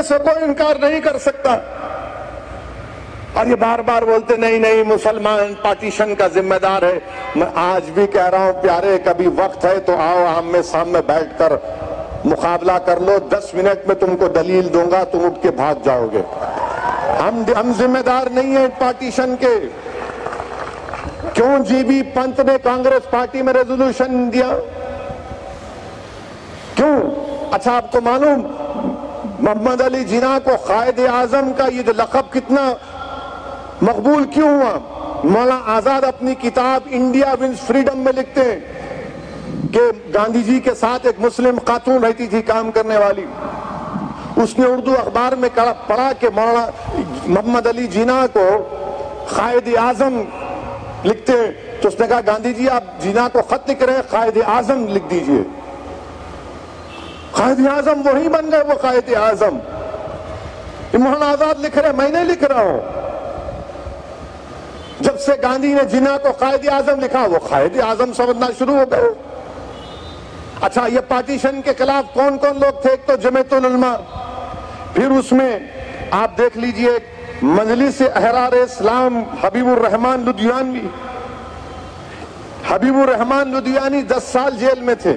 करने से कोई इनकार नहीं कर सकता। और ये बार बार बोलते नहीं नहीं मुसलमान पार्टीशन का जिम्मेदार है। मैं आज भी कह रहा हूं प्यारे, कभी वक्त है तो आओ आमने सामने बैठकर मुकाबला कर लो। 10 मिनट में तुमको दलील दूंगा, तुम उठ के भाग जाओगे। हम जिम्मेदार नहीं है पार्टीशन के। क्यों जीबी पंत ने कांग्रेस पार्टी में रेजोल्यूशन दिया? क्यों? अच्छा, आपको मालूम मोहम्मद अली जिन्ना को कायद आजम का ये जो लक़ब कितना मकबूल क्यों हुआ? मौलाना आजाद अपनी किताब इंडिया विंस फ्रीडम में लिखते हैं कि गांधी जी के साथ एक मुस्लिम खातून रहती थी काम करने वाली। उसने उर्दू अखबार में पढ़ा कि मौलाना मोहम्मद अली जिन्ना को कायद आजम लिखते हैं, तो उसने कहा गांधी जी आप जिन्ना को खत लिख रहे हैं, कायद आजम लिख दीजिए। कायद आजम वही बन गए, वो कायद आजम। मौलाना आजाद लिख रहे, मैं नहीं लिख रहा हूं। जब से गांधी ने जिन्ना को कायद आजम लिखा, वो कायद आजम समझना शुरू हो गए। अच्छा, ये पार्टीशन के खिलाफ कौन कौन लोग थे? एक तो जमीयतुल उलमा, फिर उसमें आप देख लीजिए मजलिस अहरार इस्लाम हबीबुर रहमान लुधियानवी। हबीबुर रहमान लुधियानी 10 साल जेल में थे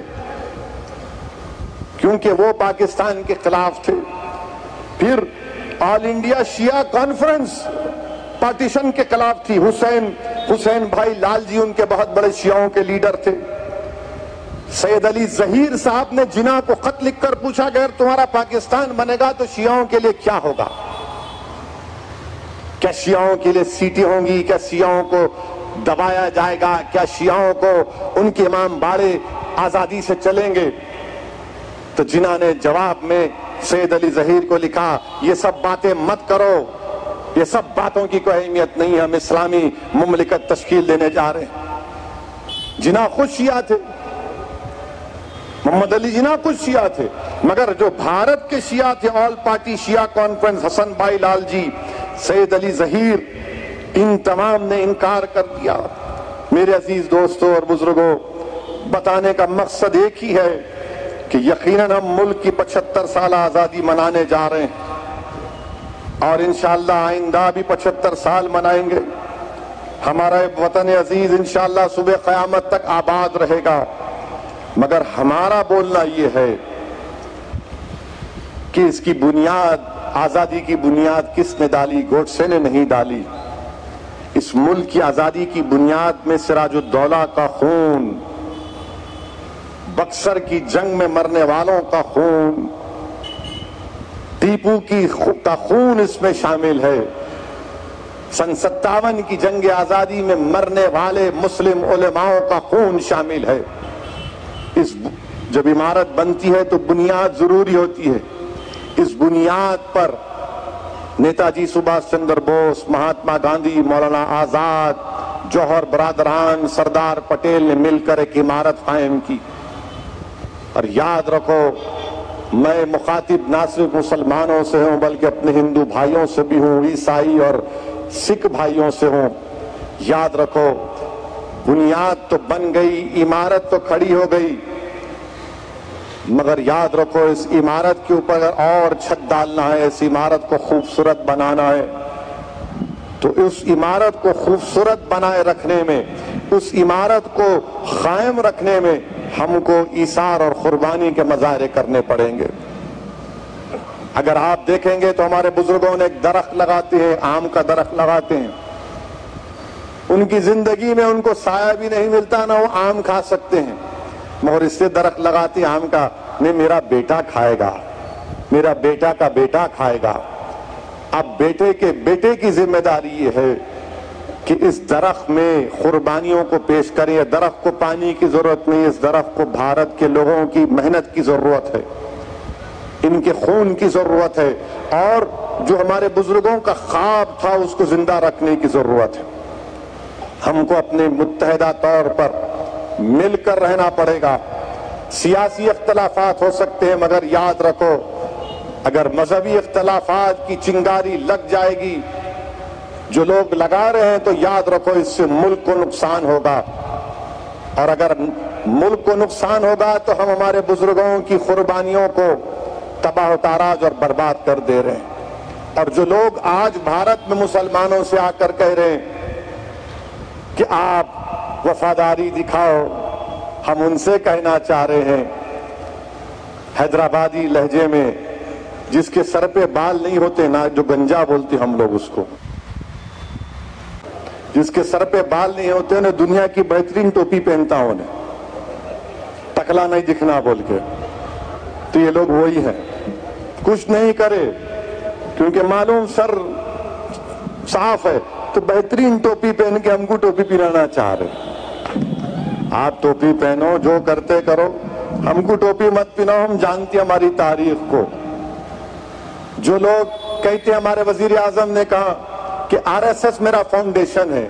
क्योंकि वो पाकिस्तान के खिलाफ थे। फिर ऑल इंडिया शिया कॉन्फ्रेंस पार्टीशन के खिलाफ थी। हुसैन भाई लाल जी उनके बहुत बड़े शियाओं के लीडर थे। सैयद अली जहीर साहब ने जिन्ना को खत लिखकर पूछा कि अगर तुम्हारा पाकिस्तान बनेगा तो शियाओं के लिए क्या होगा? क्या शियाओं के लिए सीटें होंगी? क्या शियाओं को दबाया जाएगा? क्या शियाओं को उनके इमाम बाड़े आजादी से चलेंगे? तो जिन्ना ने जवाब में सैयद अली जहीर को लिखा, ये सब बातें मत करो, ये सब बातों की कोई अहमियत नहीं है, हम इस्लामी मुमलिकत तश्कील देने जा रहे हैं। जिन्ना खुद शिया थे, मोहम्मद अली जिन्ना खुद शिया थे, मगर जो भारत के शिया थे, ऑल पार्टी शिया कॉन्फ्रेंस, हसन भाई लाल जी, सैयद अली जहीर, इन तमाम ने इनकार कर दिया। मेरे अजीज दोस्तों और बुजुर्गों, बताने का मकसद एक ही है कि यकीनन हम मुल्क की 75 साल आजादी मनाने जा रहे हैं और इंशाअल्लाह आइंदा भी 75 साल मनाएंगे। हमारा वतन अजीज इंशाअल्लाह सुबह क़यामत तक आबाद रहेगा। मगर हमारा बोलना यह है कि इसकी बुनियाद, आजादी की बुनियाद किसने डाली? गोडसे ने नहीं डाली। इस मुल्क की आजादी की बुनियाद में सिराजुद्दौला का खून, बक्सर की जंग में मरने वालों का खून, टीपू का खून इसमें शामिल है। सन 57 की जंग आजादी में मरने वाले मुस्लिम उलेमाओं का खून शामिल है। इस जब इमारत बनती है तो बुनियाद जरूरी होती है। इस बुनियाद पर नेताजी सुभाष चंद्र बोस, महात्मा गांधी, मौलाना आजाद, जौहर बरादरान, सरदार पटेल ने मिलकर एक इमारत कायम की। और याद रखो, मैं मुखातिब ना सिर्फ मुसलमानों से हूं बल्कि अपने हिंदू भाइयों से भी हूं, ईसाई और सिख भाइयों से हूं। याद रखो, बुनियाद तो बन गई, इमारत तो खड़ी हो गई, मगर याद रखो इस इमारत के ऊपर और छत डालना है, इस इमारत को खूबसूरत बनाना है। तो उस इमारत को खूबसूरत बनाए रखने में, उस इमारत को कायम रखने में हमको ईसार और कुर्बानी के मजारे करने पड़ेंगे। अगर आप देखेंगे तो हमारे बुजुर्गों ने एक दरख्त लगाते हैं, आम का दरख्त लगाते हैं, उनकी जिंदगी में उनको साया भी नहीं मिलता, ना वो आम खा सकते हैं, मगर इससे दरख्त लगाते हैं आम का, नहीं मेरा बेटा खाएगा, मेरा बेटा का बेटा खाएगा। अब बेटे के बेटे की जिम्मेदारी ये है कि इस दरख्त में कुर्बानियों को पेश करें। दरख्त को पानी की जरूरत नहीं, इस दरख्त को भारत के लोगों की मेहनत की जरूरत है, इनके खून की जरूरत है, और जो हमारे बुजुर्गों का ख्वाब था उसको जिंदा रखने की जरूरत है। हमको अपने मुत्तहिदा तौर पर मिलकर रहना पड़ेगा। सियासी इख्तलाफात हो सकते हैं, मगर याद रखो, अगर मजहबी इख्तलाफात की चिंगारी लग जाएगी, जो लोग लगा रहे हैं, तो याद रखो इससे मुल्क को नुकसान होगा। और अगर मुल्क को नुकसान होगा तो हम हमारे बुजुर्गों की कुर्बानियों को तबाह ताराज और बर्बाद कर दे रहे हैं। और जो लोग आज भारत में मुसलमानों से आकर कह रहे हैं कि आप वफादारी दिखाओ, हम उनसे कहना चाह रहे हैं हैदराबादी लहजे में, जिसके सर पे बाल नहीं होते ना, जो गंजा बोलते हम लोग उसको, जिसके सर पे बाल नहीं होते उन्हें दुनिया की बेहतरीन टोपी पहनता हूं, उन्हें टकला नहीं दिखना बोल के। तो ये लोग वही है, कुछ नहीं करे क्योंकि मालूम सर साफ है, तो बेहतरीन टोपी पहन के हमको टोपी पिलाना चाह रहे। आप टोपी पहनो, जो करते करो, हमको टोपी मत पिलाओ, हम जानते हैं हमारी तारीख को। जो लोग कहते हैं, हमारे वजीर आजम ने कहा कि आरएसएस मेरा फाउंडेशन है।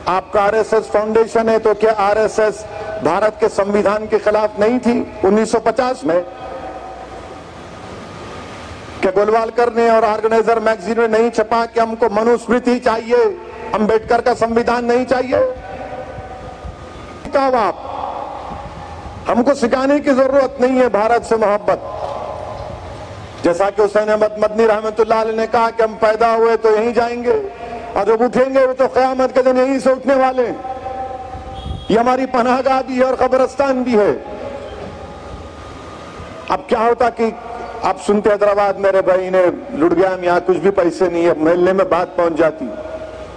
आपका आरएसएस फाउंडेशन है तो क्या आरएसएस भारत के संविधान के खिलाफ नहीं थी 1950 में? क्या गोलवालकर ने और ऑर्गेनाइजर मैगजीन में नहीं छपा कि हमको मनुस्मृति चाहिए, अंबेडकर का संविधान नहीं चाहिए? कहा आप, हमको सिखाने की जरूरत नहीं है भारत से मोहब्बत। जैसा कि हुसैन अहमद मदनी रहमतुल्लाह अलैह ने कहा कि हम पैदा हुए तो यहीं जाएंगे और जब उठेंगे तो क़यामत के दिन यहीं से उठने वाले। ये हमारी पनाहगाह भी है और कब्रिस्तान भी है। अब क्या होता कि आप सुनते हैदराबाद मेरे भाई ने लुट गया, यहाँ कुछ भी पैसे नहीं है, महल्ले में बात पहुंच जाती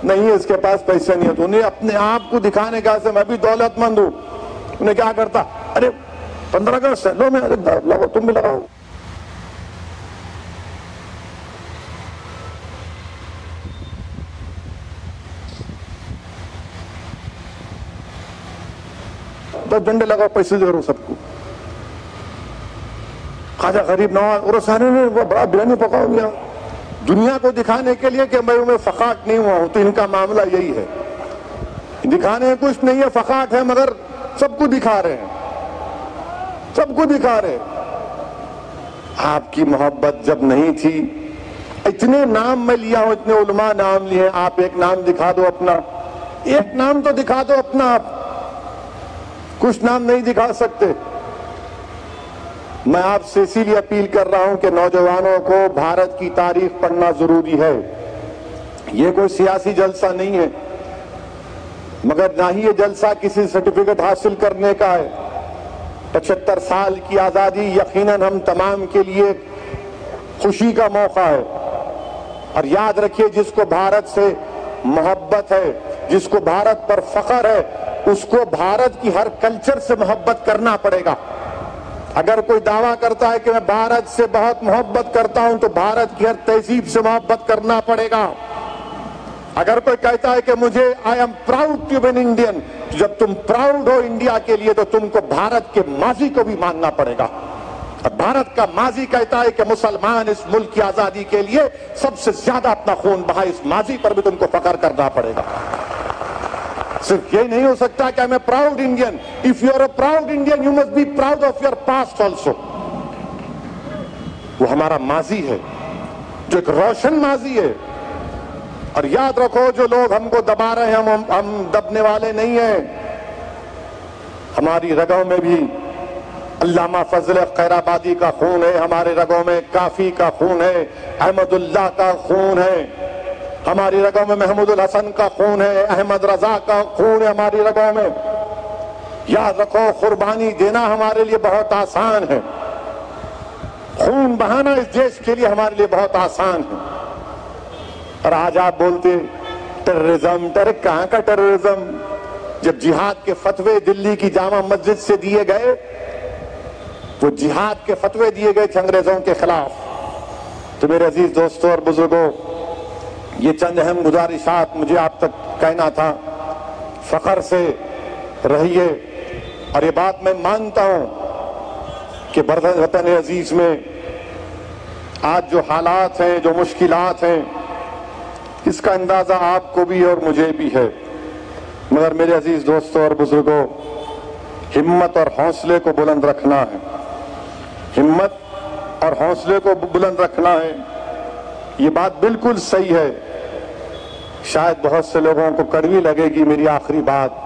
नहीं है, इसके पास पैसे नहीं है, तो उन्हें अपने आप को दिखाने का से मैं भी दौलतमंद हूं। उन्हें क्या करता, अरे 15 अगस्त लो, मैं लगाओ, तुम भी लगाओ। तो डंडे लगाओ, पैसे दे रहा हूं सबको। खाजा गरीब नवाज और सारे ने वो बड़ा बिरयानी पकाओ गया दुनिया को दिखाने के लिए कि मैं फकाट नहीं हुआ हूं। तो इनका मामला यही है, दिखाने कुछ नहीं है, फकाट है, मगर सबको दिखा रहे हैं, सबको दिखा रहे। आपकी मोहब्बत जब नहीं थी, इतने नाम मैं लिया हूं, इतने उलमा नाम लिए, आप एक नाम दिखा दो अपना, एक नाम तो दिखा दो अपना। आप कुछ नाम नहीं दिखा सकते। मैं आपसे इसीलिए अपील कर रहा हूं कि नौजवानों को भारत की तारीख पढ़ना जरूरी है। ये कोई सियासी जलसा नहीं है, मगर ना ही ये जलसा किसी सर्टिफिकेट हासिल करने का है। 75 साल की आजादी यकीनन हम तमाम के लिए खुशी का मौका है। और याद रखिए, जिसको भारत से मोहब्बत है, जिसको भारत पर फख्र है, उसको भारत की हर कल्चर से मोहब्बत करना पड़ेगा। अगर कोई दावा करता है कि मैं भारत से बहुत मोहब्बत करता हूं, तो भारत की हर तहजीब से मोहब्बत करना पड़ेगा। अगर कोई कहता है कि मुझे I am proud to be an Indian, तो जब तुम प्राउड हो इंडिया के लिए, तो तुमको भारत के माजी को भी मानना पड़ेगा। और भारत का माजी कहता है कि मुसलमान इस मुल्क की आजादी के लिए सबसे ज्यादा अपना खून बहा, इस माजी पर भी तुमको फख्र करना पड़ेगा। सिर्फ यही नहीं हो सकता कि I am proud Indian. If you are a proud Indian, you must be proud of your past also. वो हमारा माजी है, जो एक रोशन माजी है। और याद रखो, जो लोग हमको दबा रहे हैं, हम दबने वाले नहीं हैं। हमारी रगों में भी अल्लामा फजल खैराबादी का खून है, हमारे रगों में काफी का खून है, अहमदुल्लाह का खून है, हमारी रगों में महमूदुल हसन का खून है, अहमद रजा का खून है हमारी रगों में। याद रखो, कुर्बानी देना हमारे लिए बहुत आसान है, खून बहाना इस देश के लिए हमारे लिए बहुत आसान है। और आज आप बोलते टेररिज्म, कहां का टेररिज्म? जब जिहाद के फतवे दिल्ली की जामा मस्जिद से दिए गए, वो जिहाद के फतवे दिए गए थे अंग्रेजों के खिलाफ। तो मेरे अजीज दोस्तों और बुजुर्गों, ये चंद अहम गुजारिशात मुझे आप तक कहना था। फख्र से रहिए। और ये बात मैं मानता हूं कि वतन अजीज में आज जो हालात हैं, जो मुश्किलात हैं, इसका अंदाजा आपको भी और मुझे भी है। मगर मेरे अजीज दोस्तों और बुजुर्गों, हिम्मत और हौसले को बुलंद रखना है, हिम्मत और हौसले को बुलंद रखना है। ये बात बिल्कुल सही है। शायद बहुत से लोगों को कड़वी लगेगी मेरी आखिरी बात,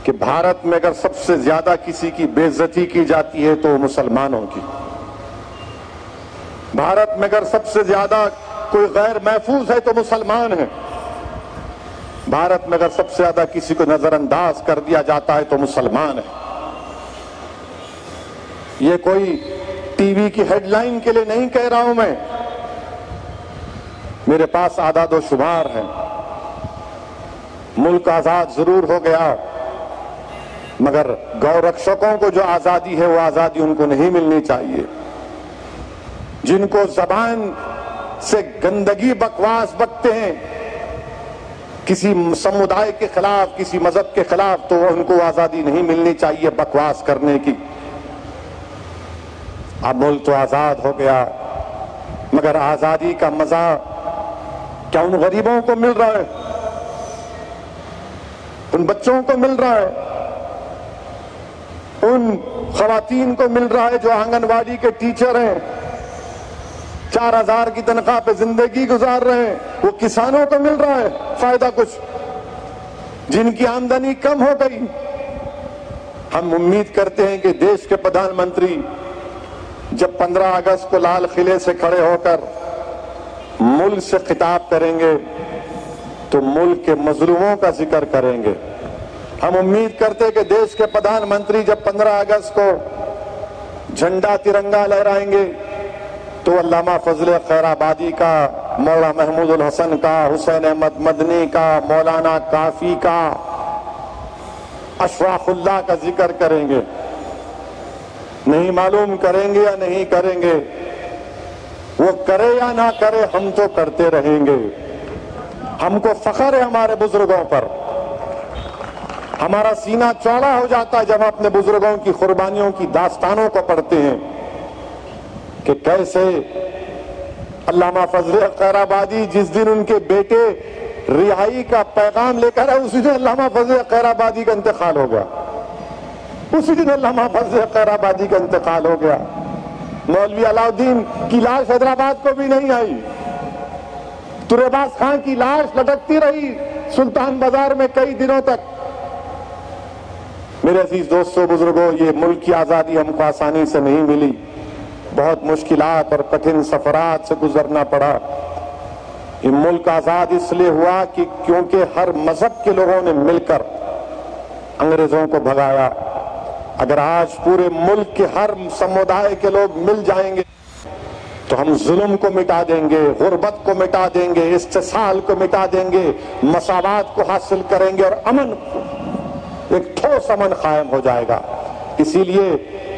कि भारत में अगर सबसे ज्यादा किसी की बेइज्जती की जाती है तो मुसलमानों की। भारत में अगर सबसे ज्यादा कोई गैर महफूज है तो मुसलमान है। भारत में अगर सबसे ज्यादा किसी को नजरअंदाज कर दिया जाता है तो मुसलमान है। ये कोई टीवी की हेडलाइन के लिए नहीं कह रहा हूं मैं, मेरे पास आदाद व शुमार है। मुल्क आजाद जरूर हो गया, मगर गौरक्षकों को जो आजादी है वो आजादी उनको नहीं मिलनी चाहिए। जिनको जबान से गंदगी बकवास बकते हैं किसी समुदाय के खिलाफ, किसी मजहब के खिलाफ, तो उनको आजादी नहीं मिलनी चाहिए बकवास करने की। अब मुल्क तो आजाद हो गया, मगर आजादी का मजा क्या उन गरीबों को मिल रहा है, उन बच्चों को मिल रहा है, उन खवातीन को मिल रहा है जो आंगनवाड़ी के टीचर हैं, 4000 की तनख्वाह पे जिंदगी गुजार रहे हैं, वो किसानों को मिल रहा है फायदा कुछ, जिनकी आमदनी कम हो गई। हम उम्मीद करते हैं कि देश के प्रधानमंत्री जब 15 अगस्त को लाल किले से खड़े होकर मुल्क से खिताब करेंगे तो मुल्क के मजलूमों का जिक्र करेंगे। हम उम्मीद करते हैं कि देश के प्रधानमंत्री जब 15 अगस्त को झंडा तिरंगा लहराएंगे तो अल्लामा फजल खैराबादी का, मौला महमूदुल हसन का, हुसैन अहमद मदनी का, मौलाना काफी का, अशफाकुल्लाह का जिक्र करेंगे। नहीं मालूम करेंगे या नहीं करेंगे, वो करे या ना करे, हम तो करते रहेंगे। हमको फख्र है हमारे बुजुर्गों पर, हमारा सीना चौड़ा हो जाता है जब हम अपने बुजुर्गों की कुर्बानियों की दास्तानों को पढ़ते हैं कि कैसे अल्लामा फजल खैराबादी जिस दिन उनके बेटे रिहाई का पैगाम लेकर आए उसी दिन अल्लामा फजल खैराबादी का इंतकाल हो गया। उसी दिन अल्लामा फजल खैराबादी का इंतकाल हो गया। मौलवी अलाउद्दीन की लाश हैदराबाद को भी नहीं आई, तुरेबाज खान की लाश लटकती रही सुल्तान बाजार में कई दिनों तक। मेरे अजीज दोस्तों, बुजुर्गों, ये मुल्क की आजादी हमको आसानी से नहीं मिली, बहुत मुश्किलात और कठिन सफरात से गुजरना पड़ा। ये मुल्क आजाद इसलिए हुआ कि क्योंकि हर मजहब के लोगों ने मिलकर अंग्रेजों को भगाया। अगर आज पूरे मुल्क के हर समुदाय के लोग मिल जाएंगे तो हम जुल्म को मिटा देंगे, गुर्बत को मिटा देंगे, इस्तिसाल को मिटा देंगे, मसावात को हासिल करेंगे और अमन, एक ठोस अमन कायम हो जाएगा। इसीलिए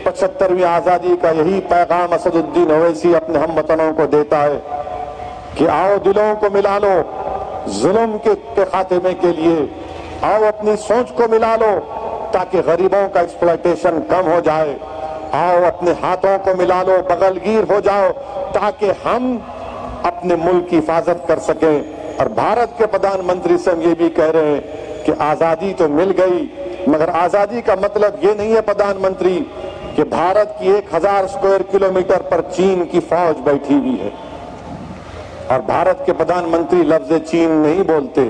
75वीं आजादी का यही पैगाम असदुद्दीन ओवैसी अपने हमवतनों को देता है कि आओ दिलों को मिला लो जुल्म के खात्मे के लिए, आओ अपनी सोच को मिला लो ताकि गरीबों का एक्सप्लॉयटेशन कम हो जाए, आओ अपने हाथों को मिला लो, बगलगीर हो जाओ ताकि हम अपने मुल्क की हिफाजत कर सकें। और भारत के प्रधानमंत्री से हम ये भी कह रहे हैं कि आजादी तो मिल गई, मगर आजादी का मतलब ये नहीं है प्रधानमंत्री कि भारत की 1000 स्क्वायर किलोमीटर पर चीन की फौज बैठी हुई है। और भारत के प्रधानमंत्री लफ्ज चीन नहीं बोलते,